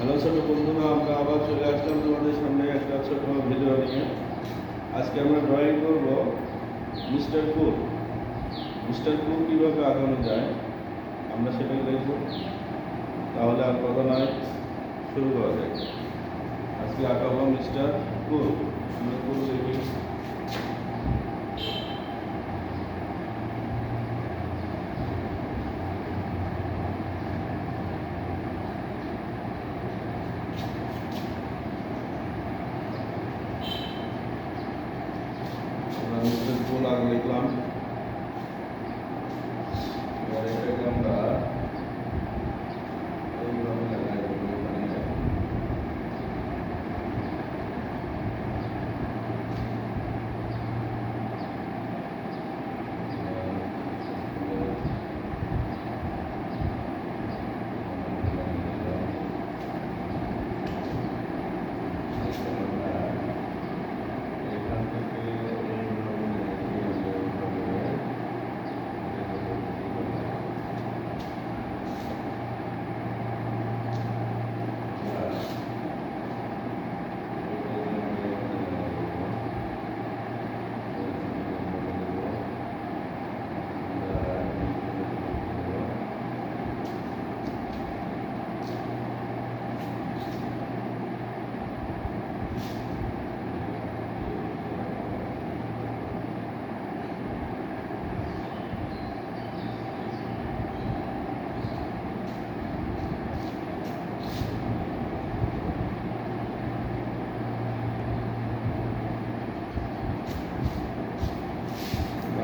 Hello ছোট বন্ধুরা, আমরা আবার চলে আসলাম তোমাদের সামনে একটা ছোট ভিডিও নিয়ে। আজকে আমরা ড্রয়িং করব মিস্টার কুল। মিস্টার কুল কীভাবে আঁকানো যায় আমরা সেটাই দেখব। তাহলে আর কথা নয়, শুরু করা যায়। আজকে আঁকাবো মিস্টার কুল। আমরা কুল দেখি। আমরা মিস্টার কুল আগে লিখলাম। এবার এটাকে আমরা এইভাবে লাগাই দেবো এখানে।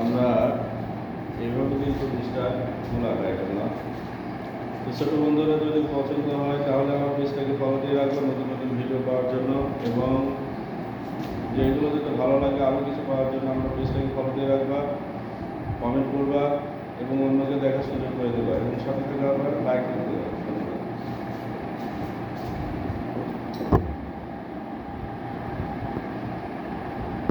আমরা এইভাবে কিন্তু পেজটা খোলা যায় না। তো ছোটো বন্ধুরা যদি পছন্দ হয় তাহলে আমার পেজটাকে ফলো দিয়ে রাখবেন নতুন নতুন ভিডিও পাওয়ার জন্য, এবং যেগুলো যদি ভালো লাগে আরও কিছু পাওয়ার জন্য আমার পেজটাকে ফলো দিয়ে রাখবা, কমেন্ট করবা এবং অন্যকে দেখার সুযোগ করে দেবা, এবং সাথে থেকে আবার লাইক করে দেবা।